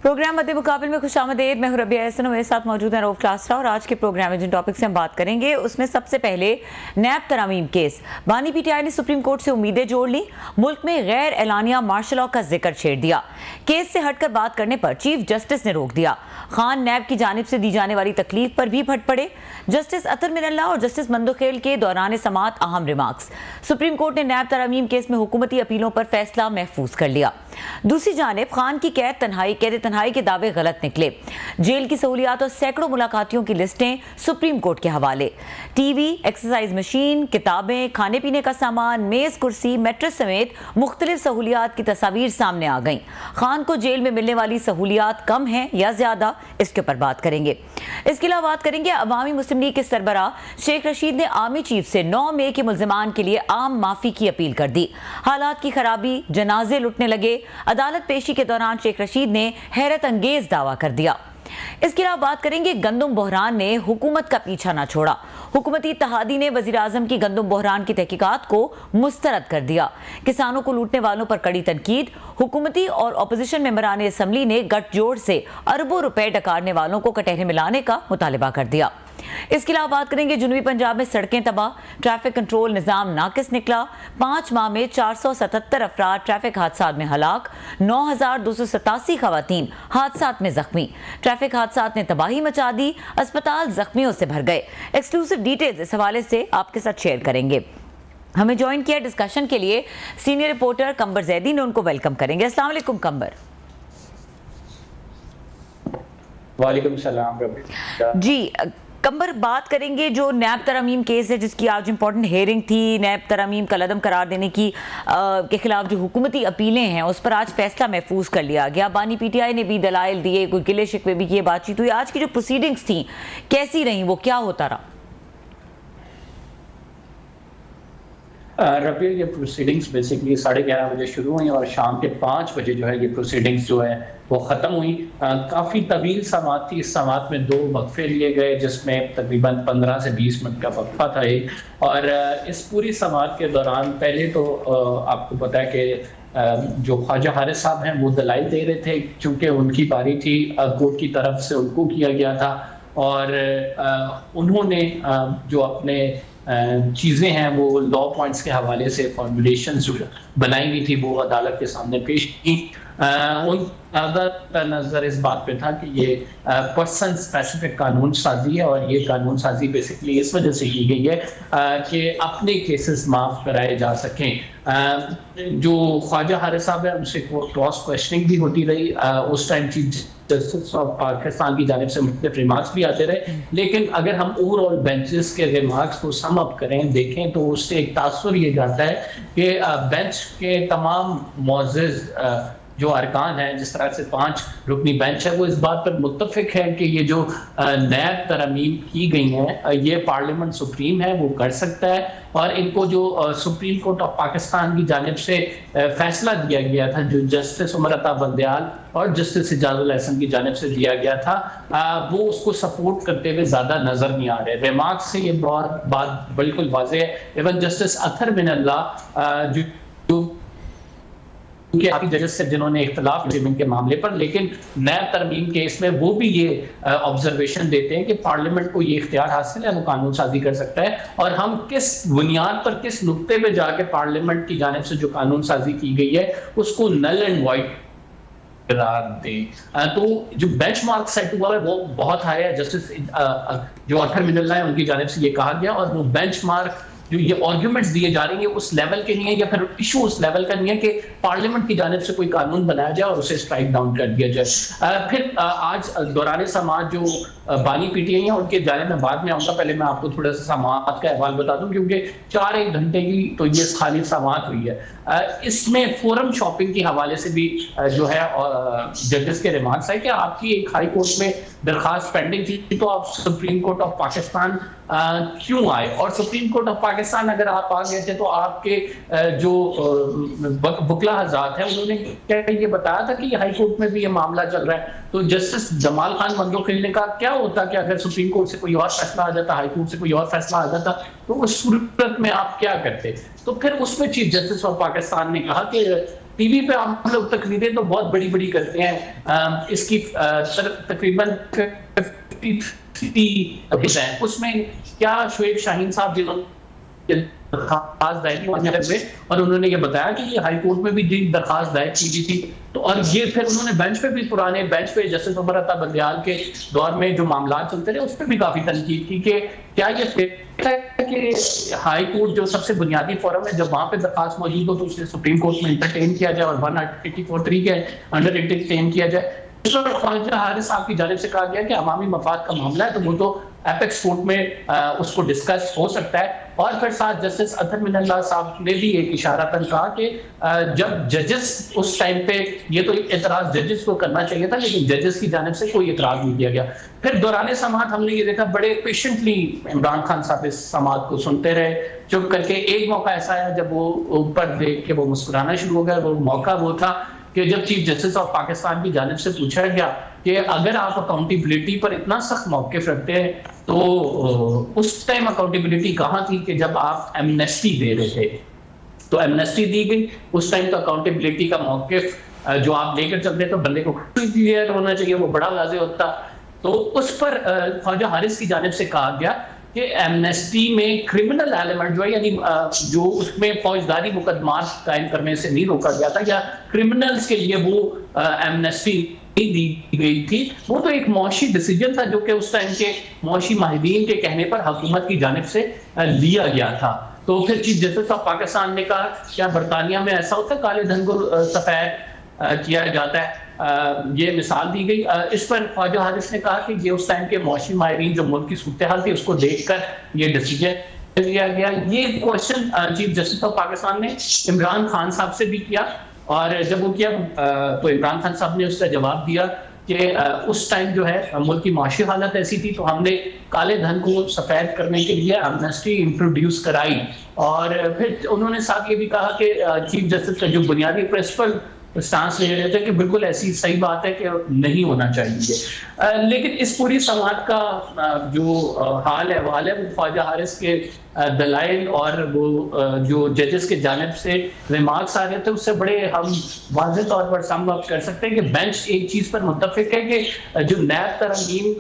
Programme मध्य मुकाबले में खुशामदीद। मैं हूं रबिया एहसन, मेरे साथ मौजूद है रऊफ क्लासरा और आज के प्रोग्राम में जिन टॉपिक से हम बात करेंगे उसमें सबसे पहले नैब तरामीम केस। बानी पीटीआई ने सुप्रीम कोर्ट से उम्मीदें जोड़ ली, मुल्क में गैर एलानिया मार्शल लॉ का जिक्र छेड़ दिया। केस से हटकर बात करने पर चीफ जस्टिस ने रोक दिया। खान नैब की जानिब से दी जाने वाली तकलीफ पर भी फट पड़े। जस्टिस अतर मिनल्ला और जस्टिस मंदोखेल के दौरान समाअत अहम रिमार्क्स। सुप्रीम कोर्ट ने नैब तरामीम केस में हुकूमती अपीलों पर फैसला महफूज कर लिया। दूसरी जानिब खान की कैद तन्हाई के दावे गलत निकले। जेल की सहूलियात और सैकड़ों मुलाकातियों की लिस्टें सुप्रीम कोर्ट के हवाले। टीवी, एक्सरसाइज मशीन, किताबें, खाने पीने का सामान, मेज कुर्सी, मैट्रेस समेत मुख्तलिफ सहूलियात की तस्वीर सामने आ गईं। खान को जेल में मिलने वाली सहूलियात कम हैं या ज्यादा, इसके ऊपर बात करेंगे। इसके अलावा बात करेंगे अवामी मुस्लिम लीग के सरबराह शेख रशीद ने आर्मी चीफ से 9 मई के मुल्जिमान के लिए आम माफी की अपील कर दी। हालात की खराबी, जनाजे लुटने लगे। अदालत पेशी के दौरान शेख रशीद ने हैरत अंगेज दावा कर दिया। इसके अलावा बात करेंगे गंदुम बहरान ने हुकूमत का पीछा ना छोड़ा। हुकूमती इत्तेहादी ने वजीर आजम की गंदुम बहरान की तहकीकात को मुस्तरद कर दिया। किसानों को लूटने वालों पर कड़ी तनकीद। हुकूमती और अपोजिशन मेंबरान असम्बली ने गठजोड़ से अरबों रुपए डकारने वालों को कटहरे में लाने का मुतालिबा कर दिया। इसके अलावा बात करेंगे जुनूबी पंजाब में सड़कें तबाह, ट्रैफिक कंट्रोल निजाम नाकिस निकला। 5 माह में 477 अफराद ट्रैफिक हादसात में हलाक, 9287 खवातीन हादसात में जख्मी। ट्रैफिक हादसात ने तबाही मचा दी, अस्पताल जख्मियों से भर गए। एक्सक्लूसिव डिटेल्स इस हवाले से आपके साथ शेयर करेंगे। हमें ज्वाइन किया डिस्कशन के लिए सीनियर रिपोर्टर कंबर जैदी ने, उनको वेलकम करेंगे। अस्सलाम वालेकुम कंबर। वालेकुम सलाम जी कंबर, बात करेंगे जो नैब तरामीम केस है जिसकी आज इंपॉर्टेंट हेयरिंग थी। नैब तरामीम का लदम करार देने की के खिलाफ जो हुकूमती अपीलें हैं उस पर आज फैसला महफूज कर लिया गया। बानी पीटीआई ने भी दलाइल दिए, कोई गिले शिकवे भी किए, बातचीत हुई। आज की जो प्रोसीडिंग्स थी कैसी रही, वो क्या होता रहा? रबिया, ये प्रोसीडिंग्स बेसिकली 11:30 बजे शुरू हुई और शाम के 5 बजे जो है ये प्रोसीडिंग्स जो है वो ख़त्म हुई। काफ़ी तवील समात थी। इस समात में 2 वक्फे लिए गए जिसमें तकरीबन 15 से 20 मिनट का वक्फा था एक। और इस पूरी समात के दौरान पहले तो आपको पता है कि जो ख्वाजा हारिस साहब हैं वो दलाइल दे रहे थे, चूँकि उनकी बारी थी, कोर्ट की तरफ से उनको किया गया था और उन्होंने जो अपने चीज़ें हैं वो लॉ पॉइंट्स के हवाले से फॉर्मुलेशन जो बनाई हुई थी वो अदालत के सामने पेश की। उनका नज़र इस बात पे था कि ये पर्सन स्पेसिफिक कानून साजी है और ये कानून साजी बेसिकली इस वजह से की गई है कि अपने केसेस माफ़ कराए जा सकें। जो ख्वाजा हारिस साहब है उनसे क्रॉस क्वेश्चनिंग भी होती रही। उस time chief justice of Pakistan की जानिब से मुख्तलिफ रिमार्क्स भी आते रहे, लेकिन अगर हम ओवरऑल बेंचेस के रिमार्क्स को सम अप करें, देखें तो उससे एक तासुर ये जाता है कि बेंच के तमाम मुअज़्ज़िज़ जो अरकान हैं, जिस तरह से 5 रुकनी बेंच है, वो इस बात पर मुत्तफिक है कि ये जो नैब तरमीम की गई हैं ये पार्लियामेंट सुप्रीम है, वो कर सकता है। और इनको जो सुप्रीम कोर्ट ऑफ पाकिस्तान की जानिब से फैसला दिया गया था, जो जस्टिस उमर अता बंदयाल और जस्टिस इजाजुल एहसन की जानिब से दिया गया था, वो उसको सपोर्ट करते हुए ज़्यादा नज़र नहीं आ रहे। रिमार्क्स से ये बात बिल्कुल वाज़ेह है। इवन जस्टिस अतर मिनल्ला जो काफी जजेस से जिन्होंने इख्तिलाफ ज़मीन के मामले पर, लेकिन नैब तरमीम केस में वो भी ये ऑब्जर्वेशन देते हैं कि पार्लियामेंट को ये इख्तियार हासिल है, वो कानून साजी कर सकता है और हम किस बुनियाद पर, किस नुक्ते पे जाके पार्लियामेंट की जानिब से जो कानून साजी की गई है उसको नल एंड वाइड करार दे। तो जो बेंचमार्क सेट हुआ है वो बहुत हाई है। जस्टिस जो अतर मिनल्ला है उनकी जानिब से ये कहा गया और वो बेंचमार्क जो ये आर्ग्यूमेंट्स दिए जा रहे हैं ये उस लेवल के नहीं है या फिर इशू उस लेवल का नहीं है कि पार्लियामेंट की जानिब से कोई कानून बनाया जाए और उसे स्ट्राइक डाउन कर दिया जाए। फिर आज दौरान समात जो बानी पीटीआई है उनके जाने में बाद में आऊँगा, पहले मैं आपको थोड़ा सा समात का अहवाल बता दूं क्योंकि 4-1 घंटे की तो ये खाली समात हुई है। इसमें फोरम शॉपिंग के हवाले से भी जो है जजेस के रिमार्क्स है कि आपकी एक हाई कोर्ट में दरखास्त पेंडिंग थी तो आप सुप्रीम कोर्ट ऑफ पाकिस्तान क्यों आए, और सुप्रीम कोर्ट ऑफ पाकिस्तान अगर आप आ गए थे तो आपके जो वकला हज़रात हैं उन्होंने क्या ये बताया था कि हाई कोर्ट में भी ये मामला चल रहा है। तो जस्टिस जमाल खान मंदोखेल ने कहा क्या होता कि अगर सुप्रीम कोर्ट से कोई और फैसला आ जाता, हाई कोर्ट से कोई और फैसला आ जाता तो उस सूरत में आप क्या करते। तो फिर उसमें चीफ जस्टिस ऑफ पाकिस्तान ने कहा कि टीवी पे हम लोग तकरीरें तो बहुत बड़ी बड़ी करते हैं, इसकी तकरीबन 50 है, उसमें क्या शोएब शाहीन साहब जिन्होंने दरखास्त दायर की और उन्होंने ये बताया कि ये हाई कोर्ट में भी दरखास्त दायर की गई थी, तो और ये फिर उन्होंने बेंच पे भी, पुराने बेंच पे जस्टिस उमर अता बंदियाल के दौर में जो मामला चलते रहे उस पर भी काफी तनकीद की कि क्या ये कि हाई कोर्ट जो सबसे बुनियादी फोरम है, जब वहां पे दरखास्त मौजूद हो तो उसे सुप्रीम कोर्ट में इंटरटेन किया जाए और 184(3) के अंडर इंटरटेन किया जाए। इस पर ख्वाजा हारिस साहब की जानिब से कहा गया कि अवामी मफाद का मामला है तो वो तो एपेक्स कोर्ट में उसको डिस्कस हो सकता है। और फिर साथ जस्टिस अतर मिनल्लाह साहब ने भी एक इशारतन कहा कि जब जजेस उस टाइम पे, ये तो एतराज जजेस को करना चाहिए था लेकिन जजेस की जानिब से कोई एतराज नहीं किया गया। फिर दौरान समाअत हमने ये देखा बड़े पेशेंटली इमरान खान साहब इस समाअत को सुनते रहे, चुप करके। एक मौका ऐसा आया जब वो ऊपर देख के वो मुस्कुराना शुरू हो गया। वो मौका वो था कि जब चीफ जस्टिस ऑफ पाकिस्तान की जानिब से पूछा गया कि अगर आप अकाउंटेबिलिटी पर इतना सख्त मौक़िफ़ रखते हैं तो उस टाइम अकाउंटेबिलिटी कहाँ थी कि जब आप एमनेस्टी दे रहे थे, तो एमनेस्टी दी गई, उस टाइम तो अकाउंटेबिलिटी का मौक़िफ़ जो आप लेकर चलते तो बंदे को क्लियर होना चाहिए, वो बड़ा वाज़ेह होता। तो उस पर ख्वाजा हारिस की जानिब से कहा गया कि एमनेस्टी में क्रिमिनल एलिमेंट जो है, यानी जो उसमें फौजदारी मुकदमात कायम करने से नहीं रोका गया था या क्रिमिनल्स के लिए वो एमनेस्टी दी गई थी, वो तो एक मौशी डिसीजन था जो कि उस टाइम के मौशी माहिदीन के कहने पर हुकूमत की जानिब से लिया गया था। तो फिर चीफ जस्टिस ऑफ पाकिस्तान ने कहा क्या बरतानिया में ऐसा होता है काले धन को सफेद किया जाता है, ये मिसाल दी गई। इस पर ख्वाजा हारिस ने कहा कि ये उस टाइम के मौशी माहिरीन जो मुल्क की सूरत हाल थी उसको देखकर ये डिसीजन लिया गया। ये question chief justice of Pakistan ने इमरान खान साहब से भी किया और जब वो किया तो इमरान खान साहब ने उसका जवाब दिया कि उस टाइम जो है मुल्क की माशी हालत ऐसी थी तो हमने काले धन को सफेद करने के लिए एमनेस्टी इंट्रोड्यूस कराई। और फिर उन्होंने साथ ये भी कहा कि चीफ जस्टिस का जो बुनियादी प्रिंसिपल स्टांस ले रहे थे कि बिल्कुल ऐसी सही बात है कि नहीं होना चाहिए। लेकिन इस पूरी समाअत का जो हाल है वो ख्वाजा हारिस के दलाइल और वो जो जजेस के जानिब से रिमार्क्स आ रहे थे उससे बड़े हम वाज़ेह तौर पर सम अप कर सकते हैं कि बेंच एक चीज़ पर मुत्तफिक है कि जो नैब तरमीम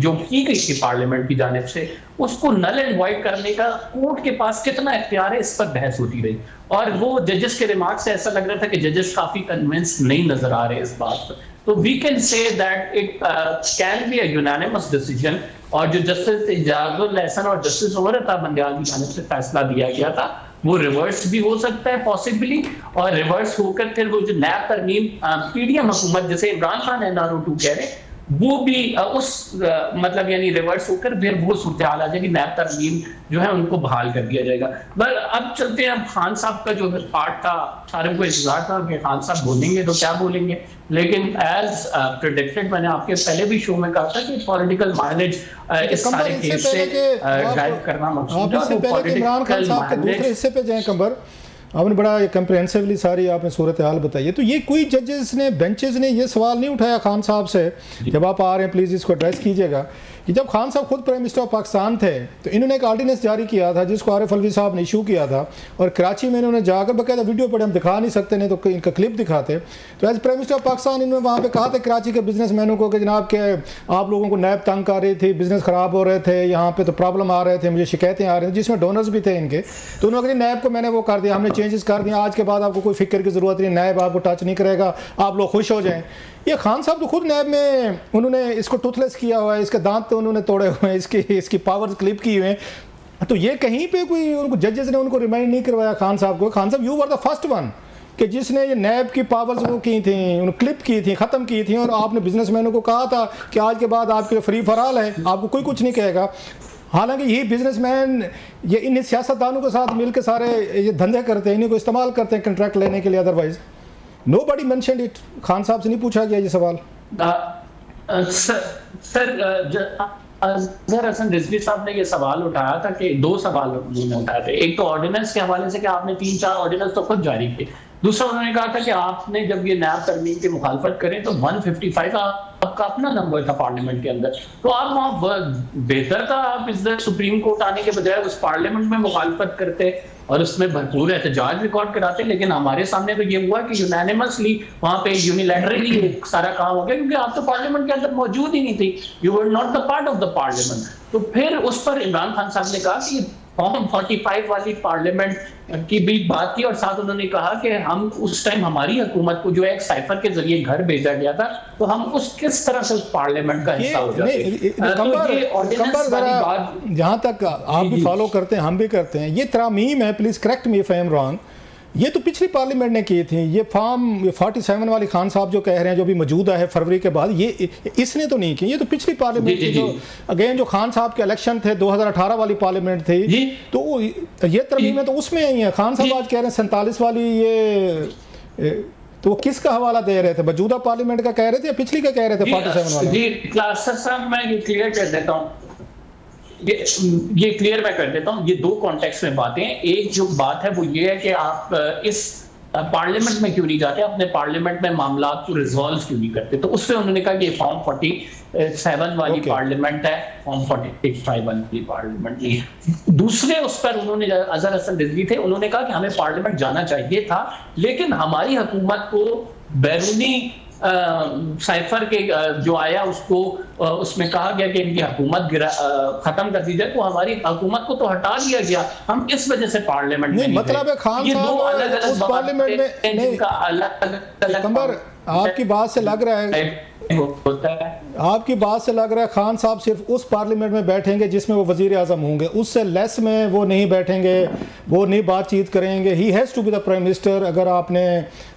जो की गई थी पार्लियामेंट की जानिब से उसको नल एंड वाइड करने का कोर्ट के पास कितना इख्तियार है इस पर बहस होती रही। और वो जजेस के रिमार्क से ऐसा लग रहा था कि जजेस काफ़ी कन्विंस नहीं नजर आ रहे इस बात पर। तो we can say that it can be a unanimous decision. और जो जस्टिस इजाजुल एहसन और जस्टिस उमर अता बंदियाल की जानिब से फैसला दिया गया था वो रिवर्स भी हो सकता है पॉसिबली, और रिवर्स होकर फिर वो जो नैब तरमीम पीडीएम हुकूमत जैसे इमरान खान NRO2 कह रहे वो भी उस मतलब यानी रिवर्स होकर फिर वो सूरत हाल आ जाएगी, नैब तरमीम जो है उनको बहाल कर दिया जाएगा। पर अब चलते हैं, अब खान साहब का जो पार्ट था सारे को इंतजार था कि खान साहब बोलेंगे तो क्या बोलेंगे, लेकिन एज प्रेडिक्टेड मैंने आपके पहले भी शो में कहा था कि पॉलिटिकल माइलेज इस सारे केस से ड्राइव करना मकसूद है। इमरान खान साहब के दूसरे हिस्से पे जाएं कंबर, आपने बड़ा कंप्रहेंसिवली सारी आपने सूरत हाल बताई है। तो ये कोई जजेस ने, बेंचेस ने ये सवाल नहीं उठाया खान साहब से, जब आप आ रहे हैं प्लीज़ इसको एड्रेस कीजिएगा, कि जब खान साहब खुद प्राइम मिनिस्टर ऑफ पाकिस्तान थे तो इन्होंने एक आर्डिनेंस जारी किया था जिसको आरिफ अलवी साहब ने इशू किया था और कराची में इन्होंने जाकर बकायदा वीडियो पर हम दिखा नहीं सकते नहीं तो इनका क्लिप दिखाते। तो as prime minister of Pakistan इन्होंने वहाँ पे कहा था कराची के बिजनेसमैनों को कि जनाब के आप लोगों को नैब तंग कर रही थी, बिजनेस ख़राब हो रहे थे, यहाँ पे तो प्रॉब्लम आ रहे थे, मुझे शिकायतें आ रही थी, जिसमें डोनर्स भी थे इनके। तो उन्होंने कहा नैब को मैंने वो कर दिया, हमने चेंजेस कर दिया, आज के बाद आपको कोई फिक्र की ज़रूरत नहीं, नैब आपको टच नहीं करेगा, आप लोग खुश हो जाएँ। ये खान साहब तो खुद नैब में उन्होंने इसको टूथलेस किया हुआ है, इसके दांत तो उन्होंने तोड़े हुए हैं, इसकी पावर्स क्लिप की हुए हैं। तो ये कहीं पे कोई उनको जजेस ने उनको रिमाइंड नहीं करवाया खान साहब को, खान साहब you were the first one कि जिसने ये नैब की पावर्स वो की थी, उन्होंने क्लिप की थी, ख़त्म की थी, और आपने बिजनेसमैनों को कहा था कि आज के बाद आपके फ्री फॉर ऑल है, आपको कोई कुछ नहीं कहेगा। हालांकि यही बिजनेसमैन ये इन सियासतदानों के साथ मिलकर सारे ये धंधे करते हैं, इन्हीं को इस्तेमाल करते हैं कंट्रैक्ट लेने के लिए, otherwise nobody mentioned it. Khan साहब से नहीं पूछा गया ये सवाल। सर अजहर हसन रिजवी साहब ने ये सवाल उठाया था कि दो सवाल उन्होंने उठाए थे, एक तो ऑर्डिनेंस के हवाले से कि आपने 3-4 ऑर्डिनेंस तो खुद जारी किए, दूसरा उन्होंने कहा था कि आपने जब ये नैब तरमीम की मुखालफत करें तो 155 आपका अपना नंबर था पार्लियामेंट के अंदर, तो आप वहाँ बेहतर था आप इस सुप्रीम कोर्ट आने के बजाय उस पार्लियामेंट में मुखालफत करते और उसमें भरपूर एहतजाज रिकॉर्ड कराते, लेकिन हमारे सामने तो ये हुआ कि यूनानिमसली वहां पे यूनिलैटरली सारा काम हो गया, क्योंकि आप तो पार्लियामेंट के अंदर मौजूद ही नहीं थी, you were not the part of the parliament. तो फिर उस पर इमरान खान साहब ने कहा कि फॉर्म 45 वाली पार्लियामेंट की भी बात की, और साथ उन्होंने कहा कि हम उस टाइम हमारी हुकूमत को जो एक साइफर के जरिए घर भेजा गया था, तो हम उस किस तरह से उस पार्लियामेंट का हिस्सा हो जाते। जहां तक आप भी फॉलो करते हैं, हम भी करते हैं, ये तरामीम है, please correct me if I am wrong, ये तो पिछली पार्लियामेंट ने की थी। ये फॉर्म 47 वाली खान साहब जो कह रहे हैं, जो भी मौजूदा है फरवरी के बाद, ये इसने तो नहीं की, ये तो पिछली पार्लियामेंट की जो अगेन जो खान साहब के इलेक्शन थे 2018 वाली पार्लियामेंट थी, तो ये तरमीमें तो उसमें आई हैं। खान साहब आज कह रहे हैं 47 वाली, ये तो वो किसका हवाला दे रहे थे? मौजूदा पार्लियामेंट का कह रहे थे या पिछली का कह रहे थे 47 वाला? जी क्लास साहब मैं ये क्लियर कर देता हूँ, ये क्लियर मैं कर देता हूँ। ये दो कॉन्टेक्स्ट में बातें हैं। एक जो बात है वो ये है कि आप इस पार्लियामेंट में क्यों नहीं जाते, अपने पार्लियामेंट में मामला को रिजॉल्व क्यों नहीं करते। तो उससे उन्होंने कहा कि फॉर्म 47 वाली पार्लियामेंट है, फॉर्म 45 वाली पार्लियामेंट नहीं है। दूसरे उस पर उन्होंने अजहर हसन रिजवी थे, उन्होंने कहा कि हमें पार्लियामेंट जाना चाहिए था, लेकिन हमारी हुकूमत को बैरूनी साइफर के जो आया उसको उसमें कहा गया कि इनकी हुकूमत खत्म कर दी जाए, तो हमारी हुकूमत को तो हटा दिया गया, हम इस वजह से पार्लियामेंट में मतलब है खान साहब उस पार्लियामेंट में नहीं, कंबर आपकी बात से लग रहा है, आपकी बात से लग रहा है खान साहब सिर्फ उस पार्लियामेंट में बैठेंगे जिसमें वो वजीर आजम होंगे, उससे लेस में वो नहीं बैठेंगे, वो नहीं बातचीत करेंगे। He has to be the prime minister. अगर आपने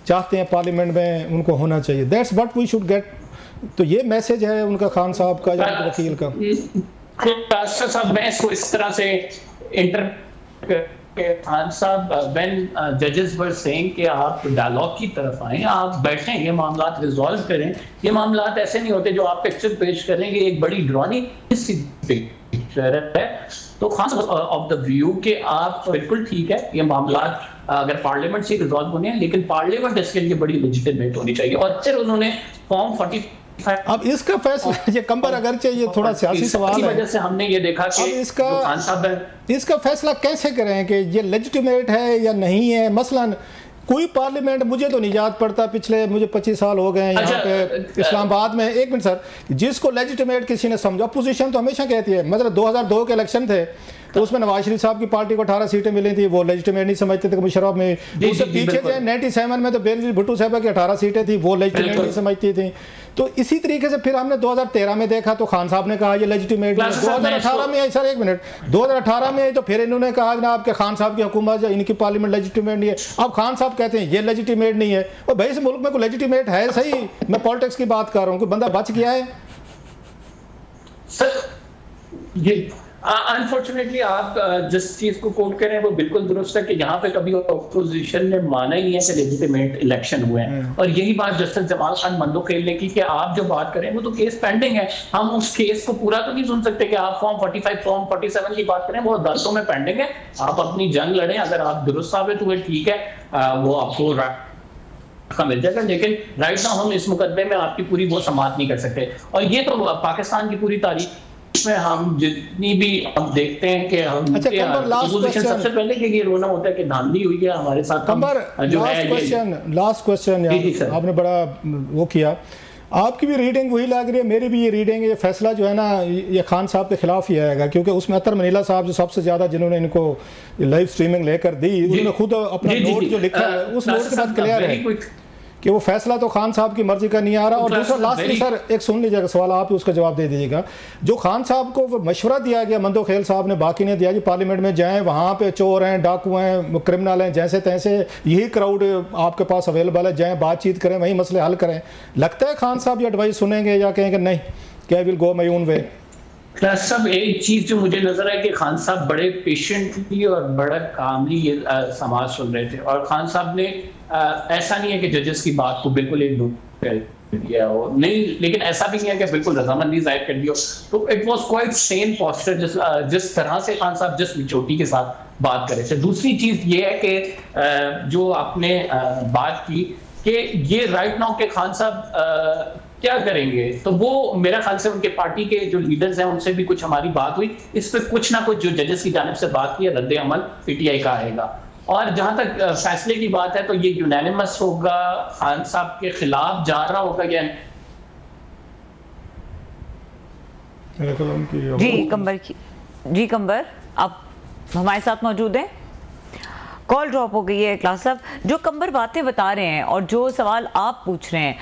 चाहते हैं पार्लियामेंट में उनको होना चाहिए, that's what we should get. तो ये मैसेज है उनका, खान साहब का या वकील का। साहब मैं इसको इस तरह से खान साहब व्हेन जजेस वर सेइंग कि आप डायलॉग की तरफ आए, आप बैठें, ये मामला रिजॉल्व करें। ये मामला ऐसे नहीं होते जो आप पिक्चर पेश करेंगे, एक बड़ी ड्रानी पिक्चर है। तो खान साहब ऑफ द व्यू कि आप बिल्कुल ठीक है, ये मामला अगर पार्लियामेंट से रिजॉल्व होने हैं, लेकिन पार्लियामेंट इसके लिए बड़ी लेजिटिमेट होनी चाहिए। और फिर उन्होंने फॉर्म 45 अब इसका फैसला, ये कंबर अगर चाहिए थोड़ा सियासी सवाल है, वजह से हमने ये देखा कि इसका फैसला कैसे करें कि ये लेजिटिमेट है या नहीं है। मसलन कोई पार्लियामेंट, मुझे तो नहीं याद पड़ता, पिछले मुझे 25 साल हो गए हैं यहाँ पे इस्लामाबाद में। एक मिनट सर, जिसको लेजिटिमेट किसी ने समझा, अपोजिशन तो हमेशा कहती है, मतलब 2002 के इलेक्शन थे तो उसमें नवाज शरीफ साहब की पार्टी को 18 सीटें मिली थी, वो लेजिटिमेट नहीं समझते थे मुशर्रफ में। उससे पीछे जो 97 में तो बेनजीर भुट्टो साहब की 18 सीटें थी, वो लेजिटिमेट नहीं समझती थी। तो इसी तरीके से फिर हमने 2013 में देखा तो खान साहब ने कहा ये लेजिटिमेट नहीं। 2018 में आई, सर एक मिनट, 2018 में आई तो फिर इन्होंने कहा जनाब कि खान साहब की हुकूमत, इनकी पार्लियामेंट लेजिटिमेट नहीं है। अब खान साहब कहते हैं ये लेजिटिमेट नहीं है। और भाई इस मुल्क में कोई लेजिटिमेट है सही? मैं पॉलिटिक्स की बात कर रहा हूँ, कोई बंदा बच गया है? सर ये अनफॉर्चुनेटली आप जिस चीज को कोट कर रहे हैं वो बिल्कुल दुरुस्त है कि यहाँ पे कभी ऑपोजिशन ने माना ही नहीं है कि लेजिटिमेट इलेक्शन हुए हैं। और यही बात जस्टिस जमाल खान मंदोखेल ने की कि आप जो बात करें वो तो केस पेंडिंग है, हम उस केस को पूरा तो नहीं सुन सकते कि आप फॉर्म 45 फॉर्म 47 की बात करें, वो अदालतों में पेंडिंग है। आप अपनी जंग लड़ें, अगर आप दुरुस्त साबित हुए ठीक है, वो आपको का मिल जाएगा, लेकिन राइट नाउ हम इस मुकदमे में आपकी पूरी वो समाअत नहीं कर सकते। और ये तो पाकिस्तान की पूरी तारीख में हम जितनी भी हम देखते हैं कि हम सबसे पहले कि ये रोना होता है कि धांधली हुई है हमारे साथ। लास्ट क्वेश्चन आपने बड़ा वो किया, आपकी भी रीडिंग वही लग रही है, मेरी भी ये रीडिंग है, ये फैसला जो है ना ये खान साहब के खिलाफ ही आएगा, क्योंकि उसमें अतर मनीला साहब जो सबसे ज्यादा जिन्होंने इनको लाइव स्ट्रीमिंग लेकर दी, उन्होंने खुद अपना नोट जो लिखा है उस नोट के बाद क्लियर है कि वो फैसला तो खान साहब की मर्जी का नहीं आ रहा। और दूसरा लास्टली सर एक सुन लीजिएगा सवाल, आप ही उसका जवाब दे दीजिएगा। जो खान साहब को मशवरा दिया गया मंदोखेल साहब ने, बाकी ने दिया कि पार्लियामेंट में जाएं, वहाँ पे चोर हैं, डाकू हैं, क्रिमिनल हैं, जैसे तैसे यही क्राउड आपके पास अवेलेबल है, जाएं बातचीत करें, वही मसले हल करें। लगता है खान साहब ये एडवाइस सुनेंगे या कहेंगे नहीं क्या will go my own way? सब एक चीज जो मुझे नजर है कि खान साहब बड़े पेशेंटली और बड़ा कामली ये समाज सुन रहे थे। और खान साहब ने ऐसा नहीं है कि जजेस की बात को बिल्कुल एक दिया हो, नहीं, लेकिन ऐसा भी नहीं है कि बिल्कुल रजामंदी जाहिर कर दी हो। तो it was quite same posture जिस तरह से खान साहब जिस निचोटी के साथ बात कर रहे थे। दूसरी चीज ये है कि जो आपने बात की कि ये राइट नाउ के खान साहब क्या करेंगे? तो वो मेरा ख्याल से उनके पार्टी के जो लीडर्स हैं उनसे भी कुछ हमारी बात हुई, इस पे कुछ ना कुछ जो जजेस की जानिब से बात की रद्द अमल पीटीआई का आएगा। और जहां तक फैसले की बात है तो ये यूनानिमस होगा, खान साहब के खिलाफ जा रहा होगा या जी कंबर आप हमारे साथ मौजूद हैं। कॉल ड्रॉप हो गई है क्लास साहब। जो कंबर बातें बता रहे हैं और जो सवाल आप पूछ रहे हैं,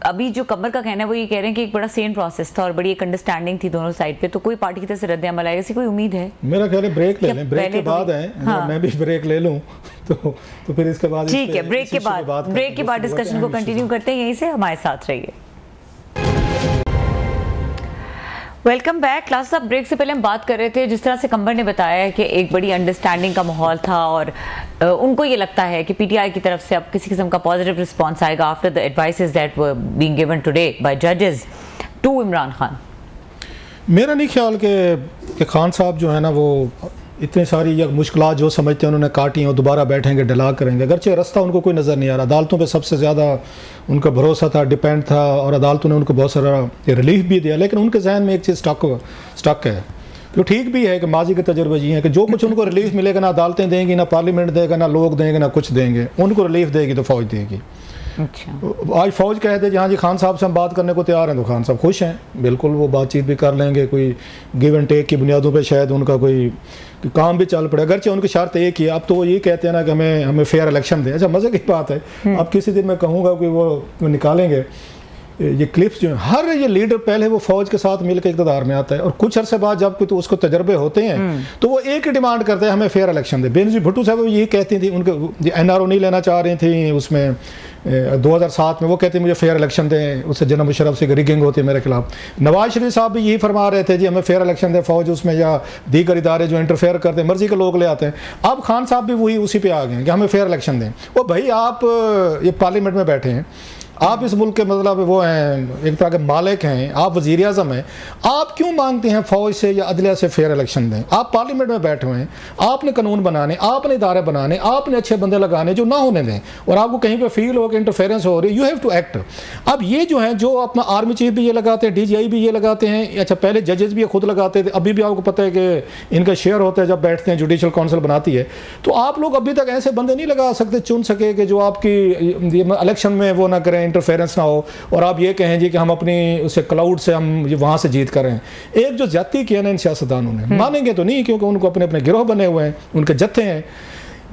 अभी जो कंबर का कहना है वो ये कह रहे हैं कि एक बड़ा सेम प्रोसेस था और बड़ी एक अंडरस्टैंडिंग थी दोनों साइड पे, तो कोई पार्टी की तरफ से रद्द अमल आएगा, ऐसी कोई उम्मीद है? मेरा ख्याल है ब्रेक ले लें, ब्रेक के बाद है। हाँ। मैं भी ब्रेक ले लूं तो फिर इसके बाद ठीक है, ब्रेक के बाद डिस्कशन को कंटिन्यू करते हैं। यहीं से हमारे साथ रहिए। वेलकम बैक क्लास साहब। ब्रेक से पहले हम बात कर रहे थे जिस तरह से कंबर ने बताया है कि एक बड़ी अंडरस्टैंडिंग का माहौल था और उनको ये लगता है कि पीटीआई की तरफ से अब किसी किस्म का पॉजिटिव रिस्पांस आएगा after the advices that were being given today by जजेस टू इमरान खान। मेरा नहीं ख्याल कि खान साहब जो है ना वो इतनी सारी मुश्किलात जो समझते हैं उन्होंने काटी हैं और दोबारा बैठेंगे डिला करेंगे, अगरचे रास्ता उनको कोई नज़र नहीं आ रहा। अदालतों पे सबसे ज़्यादा उनका भरोसा था, डिपेंड था और अदालतों ने उनको बहुत सारा रिलीफ भी दिया, लेकिन उनके जहन में एक चीज़ स्टक है। तो ठीक भी है कि माजी के तजर्बे ये हैं कि जो कुछ उनको रिलीफ मिलेगा ना अदालतें देंगी, ना पार्लियामेंट देगा, ना लोग देंगे, ना कुछ देंगे। उनको रिलीफ देगी तो फौज देगी। अच्छा। आज फौज कहते हैं हाँ जी खान साहब से हम बात करने को तैयार हैं, तो खान साहब खुश हैं, बिल्कुल वो बातचीत भी कर लेंगे, कोई गिव एंड टेक की बुनियादों पे शायद उनका कोई काम भी चल पड़े। अगरचे उनकी शर्त एक ही, अब तो वो ये कहते हैं ना कि हमें फेयर इलेक्शन दें। अच्छा मज़े की बात है, अब किसी दिन मैं कहूँगा कि वो निकालेंगे ये क्लिप्स जो हर ये लीडर पहले वो फौज के साथ मिलकर इक़्तिदार में आता है और कुछ अरसे बाद जब कोई तो उसको तजर्बे होते हैं तो वो एक ही डिमांड करते हैं हमें fair election they. Benazir Bhutto साहब वो यही कहती थी, उनके एनआरओ नहीं लेना चाह रही थी उसमें 2007 में, वो कहते मुझे फेयर इलेक्शन दें, उससे जनरल मुशर्रफ से रिगिंग होती है मेरे खिलाफ। नवाज शरीफ साहब भी यही फरमा रहे थे जी हमें फेयर इलेक्शन दें, फौज उसमें या दीगर इदारे जो इंटरफेयर करते हैं मर्जी के लोग ले आते हैं। अब खान साहब भी वही उसी पे आ गए हैं कि हमें फेयर इलेक्शन दें। वो भाई आप ये पार्लियामेंट में बैठे हैं, आप इस मुल्क के मतलब वो हैं एक तरह के मालिक हैं, आप वज़ीर आज़म हैं, आप क्यों मांगते हैं फ़ौज से या अदलिया से फेयर इलेक्शन दें? आप पार्लियामेंट में बैठे हुए हैं, आपने कानून बनाने, आपने इदारे बनाने, आपने अच्छे बंदे लगाने जो ना होने दें, और आपको कहीं पे फील हो कि इंटरफेरेंस हो रही है, यू हैव टू एक्ट। अब ये जो है जो अपना आर्मी चीफ भी ये लगाते हैं, DGI भी ये लगाते हैं, अच्छा पहले जजेस भी ये खुद लगाते थे, अभी भी आपको पता है कि इनका शेयर होता है जब बैठते हैं, जुडिशल काउंसिल बनाती है। तो आप लोग अभी तक ऐसे बंदे नहीं लगा सकते, चुन सके कि जो आपकी इलेक्शन में वो ना करें, इंटरफेरेंस ना हो, और आप ये कहें जी कि हम अपनी उसे क्लाउड से हम वहाँ से जीत कर रहे हैं। एक जो ज्यादती किया ना इन सियासतदानों ने, मानेंगे तो नहीं क्योंकि उनको अपने अपने गिरोह बने हुए हैं, उनके जत्थे हैं।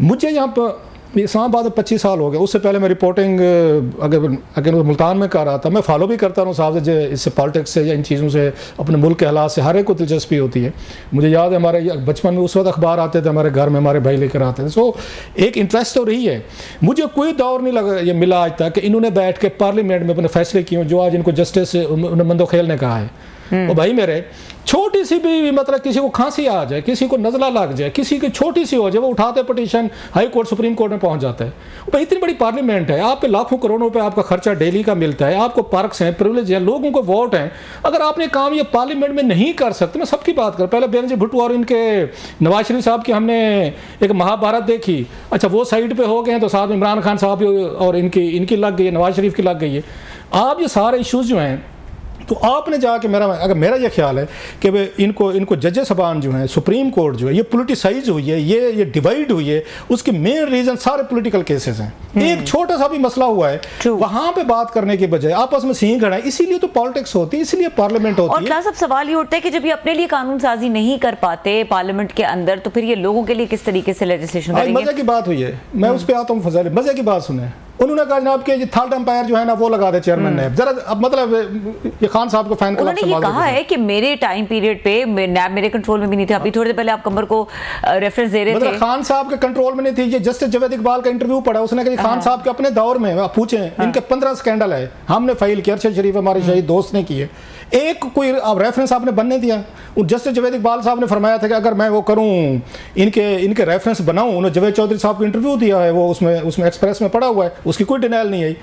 मुझे यहाँ पर इस्लामाबाद में 25 साल हो गए, उससे पहले मैं रिपोर्टिंग अगर मुल्तान में कर रहा था, मैं फॉलो भी करता हूँ साहब से, इससे पॉलिटिक्स से या इन चीज़ों से, अपने मुल्क के हालात से हर एक को दिलचस्पी होती है। मुझे याद है हमारे बचपन में उस वक्त अखबार आते थे हमारे घर में, हमारे भाई लेकर आते थे, सो एक इंटरेस्ट तो रही है। मुझे कोई दौर नहीं लगा ये मिला आज तक कि इन्होंने बैठ के पार्लियामेंट में अपने फैसले किए जो आज इनको जस्टिस मंदोखेल ने कहा है। और भाई मेरे छोटी सी भी मतलब किसी को खांसी आ जाए, किसी को नज़ला लग जाए, किसी की छोटी सी हो जाए, वो उठाते petition high court supreme court में पहुंच जाता है। भाई इतनी बड़ी पार्लियामेंट है, आप पे लाखों करोड़ों पे आपका खर्चा डेली का मिलता है, आपको पार्क्स हैं, प्रिविलेज हैं, लोगों को वोट हैं। अगर आपने काम ये पार्लियामेंट में नहीं कर सकते, मैं सबकी बात कर, पहले बेनज़ीर भुट्टो और इनके नवाज शरीफ साहब की हमने एक महाभारत देखी, अच्छा वो साइड पर हो गए हैं तो साथ में इमरान खान साहब और इनकी लग गई है, नवाज शरीफ की लग गई है। आप ये सारे इशूज़ जो हैं तो आपने जाके मेरा ये ख्याल है कि इनको जजेस सबान जो हैं, सुप्रीम कोर्ट जो है ये पोलिटिसाइज हुई है, ये डिवाइड हुई है, उसके मेन रीजन सारे पॉलिटिकल केसेस हैं। एक छोटा सा भी मसला हुआ है वहां पे बात करने के बजाय आपस में सिंह गड़ा है, इसीलिए तो पॉलिटिक्स होती है, इसलिए पार्लियामेंट होती है। और क्लास अब सवाल ये उठता है कि जब ये अपने लिए कानून साजी नहीं कर पाते पार्लियामेंट के अंदर, तो फिर ये लोगों के लिए किस तरीके से लेजिस्लेशन करेंगे? मजे की बात हुई है, मैं उस पर आता हूँ फजल, मजे की बात सुने। उन्होंने कहा जनाब कि थर्ड एम्पायर जो है ना वो लगा दे चेयरमैन ने, जरा अब मतलब ये खान साहब को फैन क्लब उन्होंने ये कहा है कि मेरे टाइम पीरियड पे नैब मेरे कंट्रोल में भी नहीं था। अभी थोड़ी देर पहले आप कंबर को रेफरेंस दे रहे थे, खान साहब के कंट्रोल में नहीं थी। ये जस्टिस जावेद इकबाल का इंटरव्यू पढ़ा, उसने कहा खान साहब के अपने दौर में आप पूछे इनके 15 स्कैंडल है, हमने फाइल किया, अरशद शरीफ हमारे शहीद दोस्त ने किए, एक कोई रेफरेंस आपने बनने दिया। जस्टिस जावेद इकबाल साहब ने फरमाया था कि अगर मैं वो करूं इनके रेफरेंस बनाऊं, उन्होंने जावेद चौधरी साहब को इंटरव्यू दिया है, वो उसमें एक्सप्रेस में पड़ा हुआ है, उसकी कोई डिनाइल नहीं आई।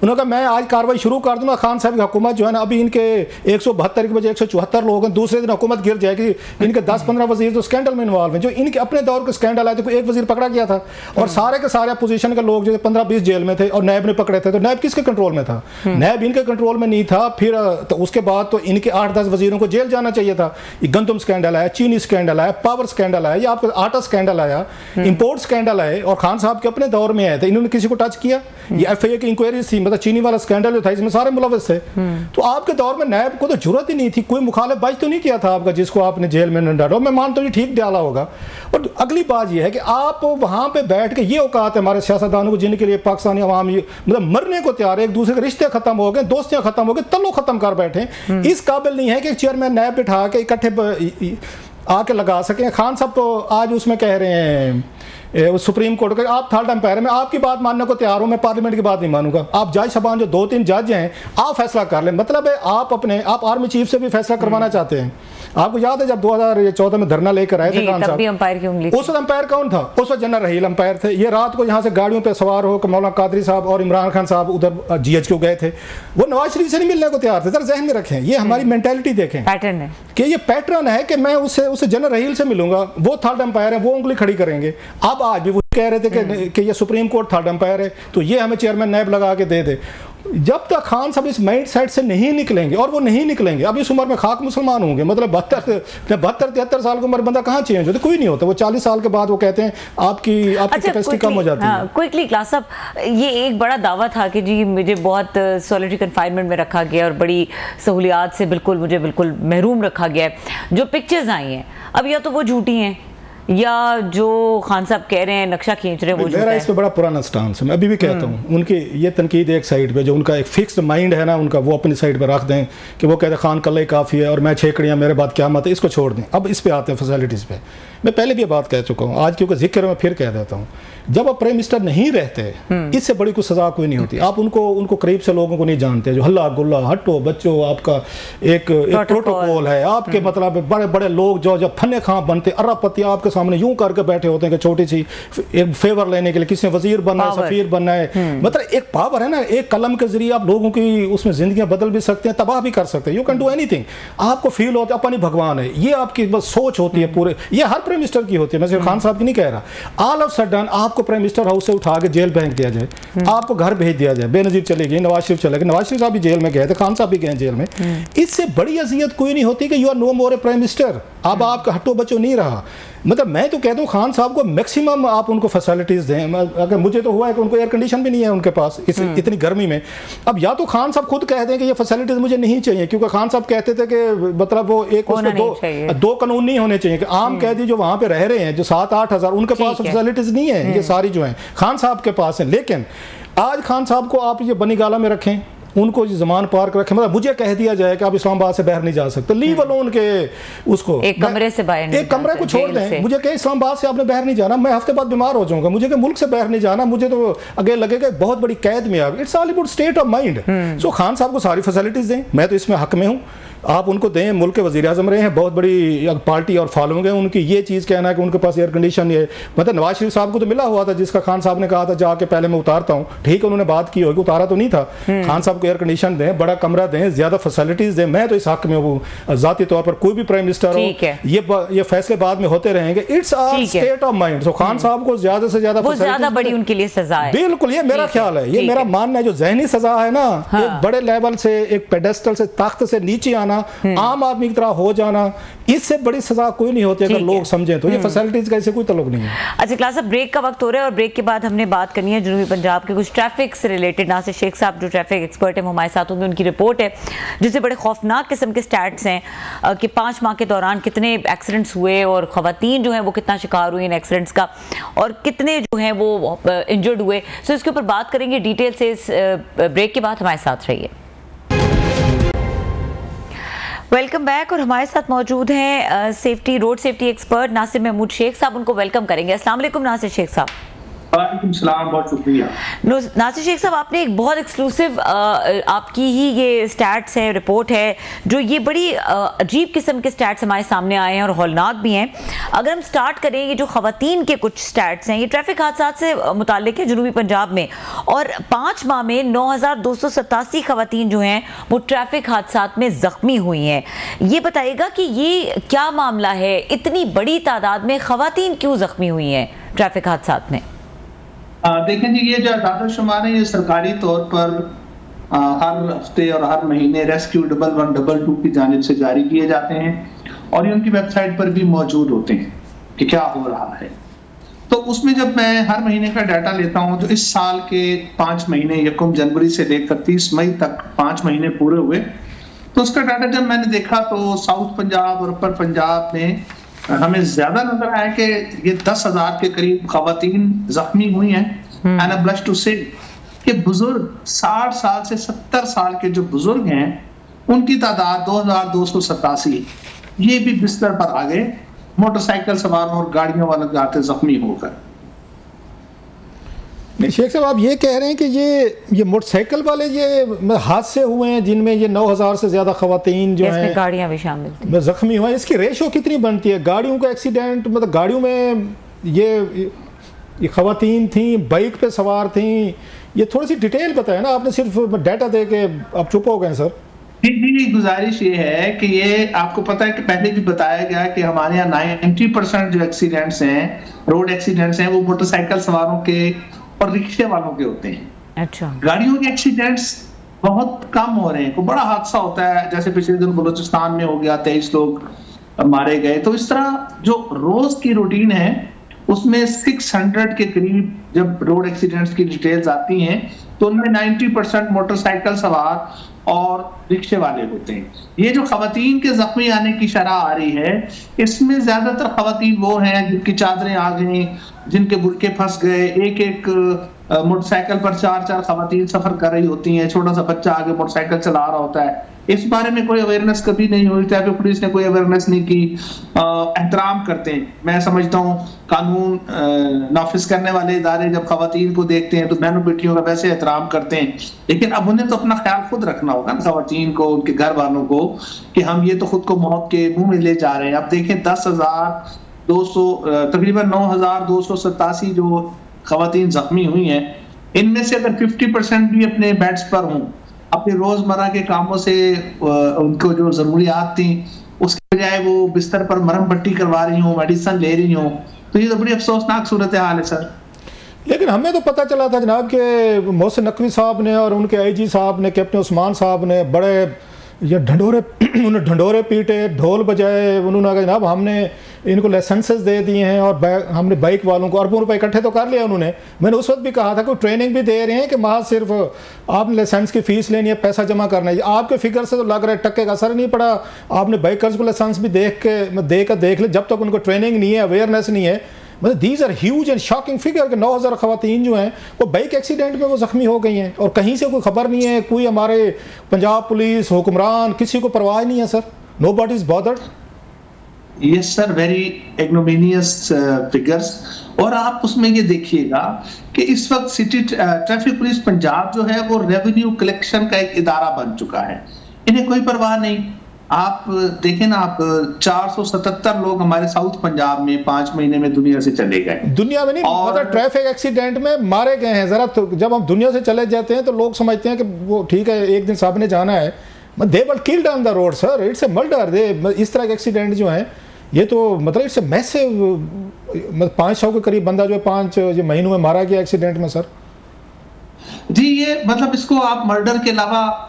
उन्होंने कहा मैं आज कार्रवाई शुरू कर दूंगा, खान साहब की हुकूमत जो है ना, अभी इनके 172 के बजाय 174 लोग हैं, दूसरे दिन हुकूमत गिर जाएगी। इनके 10-15 वजीर तो स्कैंडल में इन्वॉल्व हैं, जो इनके अपने दौर के स्कैंडल आए थे। कोई एक वजीर पकड़ा गया था और सारे के सारे अपोजिशन के लोग जो 15-20 जेल में थे और नैब ने पकड़े थे। तो नैब किसके कंट्रोल में था? नैब इनके कंट्रोल में नहीं था। फिर तो उसके बाद तो इनके 8-10 वजीरों को जेल जाना चाहिए था। गंदम स्कैंडल आया, चीनी स्कैंडल आया, पावर स्कैंडल आया, या आपका आटा स्कैंडल आया, इंपोर्ट स्कैंडल आए, और खान साहब के अपने दौर में आए थे। इन्होंने किसी को टच किया? ये FIA की इंक्वायरी थी, मतलब चीनी वाला स्कैंडल जो था इसमें सारे मुलविस थे। तो आपके दौर में नैब को तो जरूरत ही नहीं थी, कोई मुखालिफ बाज तो नहीं किया था आपका जिसको आपने जेल में न डालो। मैं मानता हूँ ठीक डाला होगा। और अगली बात यह है कि आप वहां पे बैठ के, ये औकात है हमारे सियासतदानों को जिनके लिए पाकिस्तानी अवाम मतलब मरने को तैयार है, एक दूसरे के रिश्ते खत्म हो गए, दोस्तियां खत्म हो गई, तल्लो खत्म कर बैठे, इस काबिल नहीं है कि चेयरमैन नैब बिठा के इकट्ठे आके लगा सकें। खान साहब तो आज उसमें कह रहे हैं सुप्रीम कोर्ट के, आप थर्ड एम्पायर हैं, मैं आपकी बात मानने को तैयार हूं, मैं पार्लियामेंट की बात नहीं मानूंगा। आप जज साहबान जो 2-3 जज हैं, आप फैसला कर लें। मतलब है आप आर्मी चीफ से भी फैसला करवाना चाहते हैं। आपको याद है जब 2014 में धरना लेकर आए थे खान साहब, उस वक्त अंपायर कौन था? उस वक्त जनरल रहील अंपायर थे। ये रात को यहाँ से गाड़ियों पे सवार हो मौलाना कादरी साहब और इमरान खान साहब उधर GH गए थे, वो नवाज शरीफ से नहीं मिलने को तैयार थे। जरा जहन में रखें, ये हमारी मेंटालिटी देखें, पैटर्न है कि ये पैटर्न है कि मैं उससे जनरल रहील से मिलूंगा, वो थर्ड अंपायर है, वो उंगली खड़ी करेंगे। अब आज भी वो कह रहे थे कि ये सुप्रीम कोर्ट थर्ड अंपायर है, तो ये हमें चेयरमैन नैब लगा के दे दे। जब तक खान साहब इस माइंड सेट से नहीं निकलेंगे, और वो नहीं निकलेंगे, अब इस उम्र में खाक मुसलमान होंगे, मतलब 72-73 साल की उम्र बंदा कहाँ चेंज होता? कोई नहीं होता। वो 40 साल के बाद वो कहते हैं आपकी कैपेसिटी कम हो जाती है। क्विकली क्लास साहब, ये एक बड़ा दावा था कि जी मुझे बहुत सॉलिटरी कन्फाइनमेंट में रखा गया और बड़ी सहूलियात से मुझे बिल्कुल महरूम रखा गया है। जो पिक्चर्स आई हैं अब, या तो वो झूठी हैं या जो खान साहब कह रहे हैं नक्शा खींच रहे हैं वो मेरा इस पे बड़ा पुराना स्टांस है। मैं अभी भी कहता हूँ उनकी ये तनकीद एक साइड पे, जो उनका एक फिक्स्ड माइंड है ना उनका, वो अपनी साइड पे रख दें कि वो कहते हैं खान कल्ला ही काफ़ी है और मैं छेकड़ियाँ मेरे बाद क्या मत है, इसको छोड़ दें। अब इस पे आते हैं फैसिलिटीज़ पे। मैं पहले भी ये बात कह चुका हूँ, आज क्योंकि जिक्र में फिर कह देता हूँ, जब आप प्राइम मिनिस्टर नहीं रहते, इससे बड़ी कोई सजा कोई नहीं होती। आप उनको करीब से लोगों को नहीं जानते, जो हल्ला गुल्ला हटो बच्चों, आपका एक प्रोटोकॉल है आपके, मतलब बड़े बड़े लोग जो जब फन्ने खां बनते, अरबपति आपके सामने यूं करके बैठे होते हैं कि छोटी सी एक फेवर लेने के लिए किसी ने वजीर बनना है, सफीर बनना है, मतलब एक पावर है ना, एक कलम के जरिए आप लोगों की उसमें जिंदगियां बदल भी सकते हैं, तबाह भी कर सकते हैं। You can do anything. आपको फील होता है अपन ही भगवान है, ये आपकी बस सोच होती है पूरे, ये हर प्राइम मिनिस्टर की होती है, मैं सिर्फ खान साहब की नहीं कह रहा। ऑल ऑफ सडन आपको प्राइम मिनिस्टर हाउस से उठा के जेल फेंक दिया जाए, आपको घर भेज दिया जाए, बेनजीर चले गए, नवाज शरीफ चले गए, नवाज शरीफ साहब भी जेल में गए थे, खान साहब भी गए जेल में। इससे बड़ी अजियत कोई नहीं होती कि you are no more a prime minister. अब आपका हट्टो बच्चो नहीं रहा। मतलब मैं तो कहता हूँ खान साहब को मैक्सिमम आप उनको फैसिलिटीज दें। अगर मुझे तो हुआ है कि उनको एयर कंडीशन भी नहीं है उनके पास इतनी गर्मी में। अब या तो खान साहब खुद कह दें कि ये फैसिलिटीज मुझे नहीं चाहिए, क्योंकि खान साहब कहते थे कि मतलब वो एक उसमें दो कानून नहीं होने चाहिए कि आम कैदी जो वहां पे रह रहे हैं जो 7-8 हज़ार, उनके पास फैसिलिटीज नहीं है, ये सारी जो है खान साहब के पास है। लेकिन आज खान साहब को आप ये बनी गाला में रखें, उनको जमान पार्क रखें, मतलब मुझे कह दिया जाए कि आप इस्लामाबाद से बाहर नहीं जा सकते, लीव अलोन के उसको एक कमरे से बाहर, एक कमरे को छोड़ दें। मुझे कहे इस्लामाबाद से आपने बाहर नहीं जाना, मैं हफ्ते बाद बीमार हो जाऊंगा, मुझे मुल्क से बाहर नहीं जाना, मुझे तो अगर लगेगा बहुत बड़ी कैद में आ गई। It's all about state of mind. So Khan Sahab को सारी फैसिलिटीज दें, मैं तो इसमें हक में हूँ, आप उनको दें। मुल्क के वज़ीर आज़म रहे हैं, बहुत बड़ी पार्टी और फॉलोइंग है उनकी। ये चीज़ कहना है कि उनके पास एयर कंडीशन है, मतलब नवाज शरीफ साहब को तो मिला हुआ था, जिसका खान साहब ने कहा था जाके पहले मैं उतारता हूँ, ठीक है उन्होंने बात की होगी, उतारा तो नहीं था। खान साहब को एयर कंडीशन दें, बड़ा कमरा दें, ज्यादा फैसिलिटीज दें। मैं तो इस हक में हूँ जाती तौर पर, कोई भी प्राइम मिनिस्टर हो, ये फैसले बाद में होते रहेंगे। It's all state of mind. So Khan Sahab को ज्यादा से ज्यादा बड़ी उनके लिए सजा है। बिल्कुल, ये मेरा ख्याल है, ये मेरा मानना है। जो जहनी सजा है ना, एक बड़े लेवल से, एक पेडेस्टल से, तख्त से नीचे आना, आम आदमी की तरह हो जाना, इससे बड़ी सजा कोई नहीं होती अगर लोग समझें तो। ये फैसिलिटीज का इससे कोई ताल्लुक नहीं है। अच्छा क्लास, ब्रेक का वक्त हो रहा है और ब्रेक के बाद हमने बात करनी है जनूबी पंजाब के कुछ ट्रैफिक से रिलेटेड। नासिर शेख साहब जो ट्रैफिक एक्सपर्ट हैं हमारे साथ होंगे, उनकी रिपोर्ट है जिससे बड़े खौफनाक किस्म के स्टैट्स हैं कि 5 माह के दौरान कितने एक्सीडेंट्स हुए और खवातीन जो हैं वो कितना शिकार हुई इन एक्सीडेंट्स का, और कितने जो हैं वो इंजर्ड हुए। सो इसके ऊपर बात करेंगे डिटेल से इस ब्रेक के बाद। हमारे साथ रहिए। Welcome back. और हमारे साथ मौजूद हैं road safety expert Nasir Mahmood Sheikh sahab, उनको वेलकम करेंगे। अस्सलाम वालेकुम नासिर शेख साहब। वालेकुम सलाम, बहुत शुक्रिया। नासिर शेख साहब, आपने एक बहुत एक्सक्लूसिव आपकी ही ये स्टैट्स है, रिपोर्ट है, जो ये बड़ी अजीब किस्म के स्टैट्स हमारे सामने आए हैं और हौलनाक भी हैं। अगर हम स्टार्ट करें, ये जो खवातीन के कुछ स्टैट्स हैं, ये ट्रैफिक हादसा से मुताल्लिक है जनूबी पंजाब में, और 5 माह में 9287 खवातीन जो हैं वो ट्रैफिक हादसा में जख्मी हुई हैं। ये बताइएगा कि ये क्या मामला है, इतनी बड़ी तादाद में खवातीन क्यों जख्मी हुई हैं ट्रैफिक हादसा में? देखें जी, ये जो आदाद शुमार है ये सरकारी तौर पर हर हफ्ते और हर महीने रेस्क्यू 1112 की जानिब से जारी किए जाते हैं और ये उनकी वेबसाइट पर भी मौजूद होते हैं कि क्या हो रहा है। तो उसमें जब मैं हर महीने का डाटा लेता हूं, तो इस साल के 5 महीने 1 जनवरी से लेकर 30 मई तक 5 महीने पूरे हुए, तो उसका डाटा जब मैंने देखा तो साउथ पंजाब और अपर पंजाब में हमें ज्यादा नजर आया कि ये 10,000 के करीब खवातीन जख्मी हुई हैं। एंड आई ब्लश टू से कि बुजुर्ग 60 साल से 70 साल के जो बुजुर्ग हैं उनकी तादाद 2287, ये भी बिस्तर पर आ गए मोटरसाइकिल सवारों और गाड़ियों वाले जाते जख्मी होकर। नहीं शेख साहब, आप ये कह रहे हैं कि ये मोटरसाइकिल वाले ये हादसे हुए हैं जिनमें ये 9,000 से ज्यादा खवातीन जो हैं, गाड़ियां भी शामिल थी, जख्मी हुए हैं। इसकी रेशो कितनी बनती है? गाड़ियों का एक्सीडेंट, मतलब गाड़ियों में ये खवातीन थी, बाइक पे सवार थी, ये थोड़ी सी डिटेल बताया ना आपने, सिर्फ डाटा दे के आप चुप हो गए सर। जी, गुजारिश ये है कि ये आपको पता है कि पहले भी बताया गया कि हमारे यहाँ 90% जो एक्सीडेंट्स हैं, रोड एक्सीडेंट्स हैं, वो मोटरसाइकिल सवारों के और रिक्शे वालों के होते हैं। अच्छा, गाड़ियों के एक्सीडेंट्स बहुत कम हो रहे हैं। कोई बड़ा हादसा होता है, जैसे पिछले दिन बलूचिस्तान में हो गया, 23 लोग मारे गए। तो इस तरह जो रोज की रूटीन है उसमें 600 के करीब जब रोड एक्सीडेंट्स की डिटेल्स आती हैं तो उनमें 90% मोटरसाइकिल सवार और रिक्शे वाले होते हैं। ये जो खवातीन के जख्मी आने की शरह आ रही है, इसमें ज्यादातर खवातीन वो हैं जिनकी चादरें आ गई, जिनके बुरके फंस गए। एक मोटरसाइकिल पर 4 खवातीन सफर कर रही होती हैं, छोटा सा बच्चा आगे मोटरसाइकिल चला रहा होता है। इस बारे में कोई अवेयरनेस कभी नहीं हुई, ट्रैफिक पुलिस ने कोई अवेयरनेस नहीं की। एहतराम करते हैं, मैं समझता हूँ कानून नाफिज करने वाले इदारे जब खवातीन को देखते हैं तो बहनों बेटियों का वैसे एहतराम करते हैं, लेकिन अब उन्हें तो अपना ख्याल खुद रखना होगा ना, खवातीन को, उनके घर वालों को, कि हम ये तो खुद को मौत के मुंह में ले जा रहे हैं। अब देखें 10,200 तकरीबन 9,287 जो खवातीन जख्मी हुई हैं, इनमें से अगर 50% भी अपने बेड्स पर हों, अपने रोजमर्रा के कामों से उनको जो जरूरियात थी उसके बजाय वो बिस्तर पर मरहम पट्टी करवा रही हूँ, मेडिसिन ले रही हूँ, तो ये तो बड़ी अफसोसनाक सूरत हाल है सर। लेकिन हमें तो पता चला था जनाब के मोहसिन नकवी साहब ने और उनके आईजी साहब ने, कैप्टन उस्मान साहब ने बड़े ये उन्हें ढंडोरे पीटे, ढोल बजाए, उन्होंने कहा जनाब हमने इनको लाइसेंसेस दे दिए हैं और हमने बाइक वालों को अरबों रुपए इकट्ठे तो कर लिया उन्होंने। मैंने उस वक्त भी कहा था कि ट्रेनिंग भी दे रहे हैं कि महज सिर्फ आपने लाइसेंस की फीस लेनी है, पैसा जमा करना है। आपके फिगर से तो लग रहा है टक्के का असर नहीं पड़ा। आपने बाइकर्स को लाइसेंस भी देख ले, जब तक उनको ट्रेनिंग नहीं है, अवेयरनेस नहीं है। मतलब these are huge and shocking figure कि 9,000 खवातीन जो हैं वो बाइक एक्सीडेंट में वो जख्मी हो गई हैं और कहीं से कोई खबर नहीं है। कोई हमारे पंजाब पुलिस, हुक्मरान, किसी को परवाह नहीं है sir. Nobody is bothered. Yes sir, very ignominious figures. और आप उसमें ये देखिएगा कि इस वक्त सिटी ट्रैफिक पुलिस पंजाब जो है वो रेवेन्यू कलेक्शन का एक इदारा बन चुका है, इन्हें कोई परवाह नहीं। आप देखें ना, आप 477 लोग हमारे साउथ पंजाब में 5 महीने में दुनिया से चले गए। दुनिया में नहीं, मतलब ट्रैफिक एक्सीडेंट में मारे गए हैं। जरा तो जब हम दुनिया से चले जाते हैं तो लोग समझते हैं कि वो ठीक है, एक दिन साहब ने जाना है। They were killed on the road sir, it's a murder. इस तरह के एक्सीडेंट जो हैं ये तो मतलब इट्स ए मैसिव, मतलब 500 के करीब बंदा जो है 5 महीनों में मारा गया एक्सीडेंट में सर। जी, ये मतलब इसको आप मर्डर के अलावा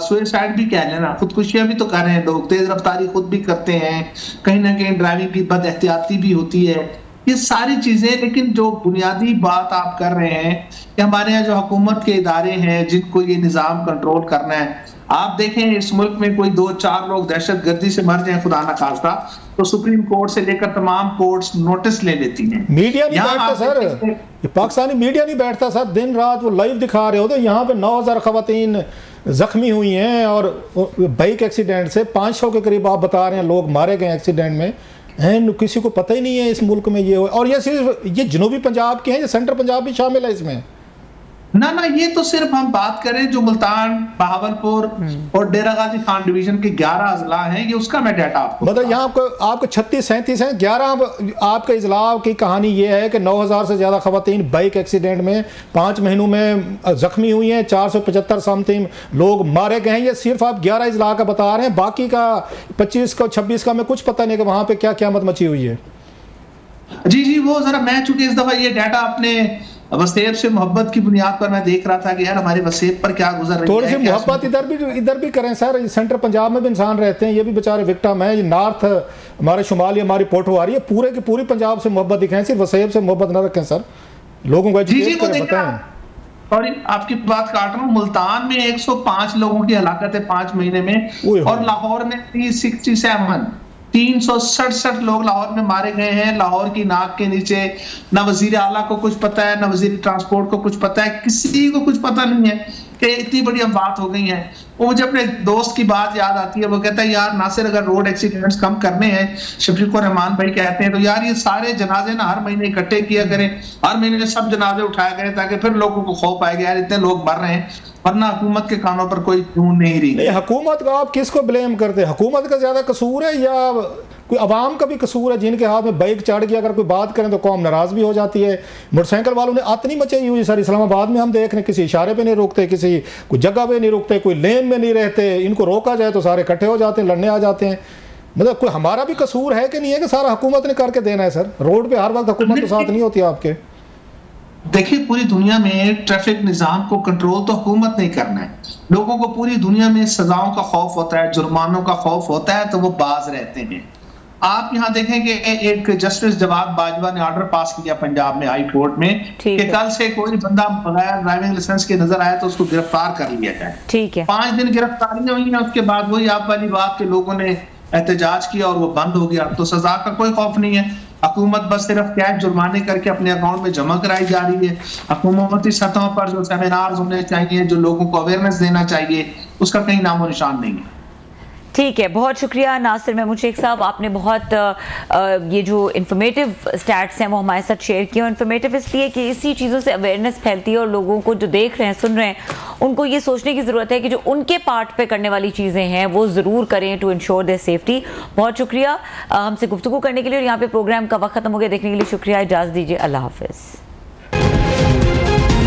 सुसाइड भी कह लेना, खुदकुशियां भी तो कर रहे हैं लोग, तेज रफ्तारी खुद भी करते हैं, कहीं ना कहीं ड्राइविंग की बद एहतियाती भी होती है, ये सारी चीजें। लेकिन जो बुनियादी बात आप कर रहे हैं कि हमारे यहाँ जो हुकूमत के इदारे हैं जिनको ये निज़ाम कंट्रोल करना है, आप देखें इस मुल्क में कोई 2-4 लोग दहशत गर्दी से मर जाए खुदा ना खास्ता, तो सुप्रीम कोर्ट से लेकर तमाम कोर्ट्स नोटिस ले लेती हैं। मीडिया नहीं बैठता सर, ये पाकिस्तानी मीडिया नहीं बैठता सर, दिन रात वो लाइव दिखा रहे होते। यहाँ पे 9,000 खवातीन जख्मी हुई हैं और बाइक एक्सीडेंट से 500 के करीब आप बता रहे हैं लोग मारे गए एक्सीडेंट में। एंड किसी को पता ही नहीं है इस मुल्क में ये हो। और ये सिर्फ ये जनूबी पंजाब के हैं या सेंट्रल पंजाब भी शामिल है इसमें? ना ना, ये तो सिर्फ हम बात करें जो मुल्तान, बहावलपुर और डेरा गाजी खान डिवीजन के 11 अजला हैं, ये उसका मैं डाटा आपको मतलब यहाँ आपको 36-37 हैं, 11 आपके इजला की कहानी ये है कि 9000 से ज़्यादा खवातीन बाइक एक्सीडेंट में 5 महीनों में जख्मी हुई हैं, 475 समथिंग लोग मारे गए हैं। ये सिर्फ आप 11 इजला का बता रहे हैं, बाकी का 25 का 26 का मैं कुछ पता नहीं कि वहाँ पे क्या क़यामत मची हुई है। जी वो जरा मैं चूंकि इस दफा ये डाटा अपने वसेब से मोहब्बत की बुनियाद पर मैं देख रहा था कि यार हमारे वसेब पर क्या गुजर रही है, थोड़ी सी मोहब्बत इधर भी करें सर। सेंट्रल पंजाब में भी इंसान रहते हैं, ये भी बेचारे विक्टिम हैं। नॉर्थ हमारे शुमाली हमारी पोठवारी है, पूरे की पूरी पंजाब से मोहब्बत दिखाएं, सिर्फ वसेब से मोहब्बत ना रखें सर। लोगों को एजुकेट करें, बताएं। और आपकी बात काट रहा हूँ, मुल्तान में 105 लोगों की हलाकत है 5 महीने में, और लाहौर में 367 लोग लाहौर में मारे गए हैं। लाहौर की नाक के नीचे ना वजीर आला को कुछ पता है, ना वजीर ट्रांसपोर्ट को कुछ पता है, किसी को कुछ पता नहीं है कि इतनी बड़ी बात हो गई है। वो मुझे अपने दोस्त की बात याद आती है, वो कहता है यार नासिर अगर रोड एक्सीडेंट्स कम करने हैं, शफीक रहमान भाई कहते हैं, तो यार ये सारे जनाजे ना हर महीने इकट्ठे किया करें, हर महीने सब जनाजे उठाया करें, ताकि फिर लोगों को खौफ आएगा यार इतने लोग मर रहे हैं, वरना हुकूमत के कानों पर कोई जून नहीं रही। हुकूमत का आप किसको ब्लेम करते हैं? हुकूमत का ज्यादा कसूर है या कोई अवाम का भी कसूर है, जिनके हाथ में बाइक चढ़ गया, अगर कोई बात करें तो कौम नाराज भी हो जाती है। मोटरसाइकिल वालों ने आतनी मचाई हुई सर, इस्लामाबाद में हम देख रहे हैं, किसी इशारे पे नहीं रोकते, किसी कोई जगह पे नहीं रुकते, कोई लेन में नहीं रहते, इनको रोका जाए तो सारे इकट्ठे हो जाते हैं, लड़ने आ जाते हैं। मतलब कोई हमारा भी कसूर है कि नहीं है कि सारा हुकूमत ने करके देना है सर? रोड पे हर वक्त हुकूमत के साथ नहीं होती आपके। देखिए पूरी दुनिया में ट्रैफिक निजाम को कंट्रोल तो हुकूमत नहीं करना है, लोगों को पूरी दुनिया में सजाओं का खौफ होता है, जुर्मानों का खौफ होता है, तो वो बाज रहते हैं। आप यहाँ देखें कि एक जस्टिस जवाद बाजवा ने ऑर्डर पास किया पंजाब में हाई कोर्ट में कि कल से कोई बंदा बगैर ड्राइविंग लाइसेंस के नजर आए तो उसको गिरफ्तार कर लिया जाए। ठीक है, 5 दिन गिरफ्तारियां हुई हैं, उसके बाद वही आप वाली बात के लोगों ने एहतजाज किया और वो बंद हो गया। तो सजा का कोई खौफ नहीं है, हुकूमत बस सिर्फ कैश जुर्माने करके अपने अकाउंट में जमा कराई जा रही है। हुकूमती सतहों पर जो सेमिनार्स होने चाहिए, जो लोगों को अवेयरनेस देना चाहिए, उसका कहीं नामो निशान नहीं है। ठीक है, बहुत शुक्रिया नासिर महमूद शेख साहब, आपने बहुत ये जो इन्फॉर्मेटिव स्टैट्स हैं वो हमारे साथ शेयर किए। और इन्फॉर्मेटिव इसलिए कि इसी चीज़ों से अवेयरनेस फैलती है और लोगों को जो देख रहे हैं, सुन रहे हैं, उनको ये सोचने की ज़रूरत है कि जो उनके पार्ट पे करने वाली चीज़ें हैं वो ज़रूर करें टू इंश्योर देयर सेफ्टी। बहुत शुक्रिया हमसे गुफ्तगू करने के लिए, और यहाँ पे प्रोग्राम का वक्त खत्म हो गया। देखने के लिए शुक्रिया, इजाज़त दीजिए, अल्लाह हाफिज़।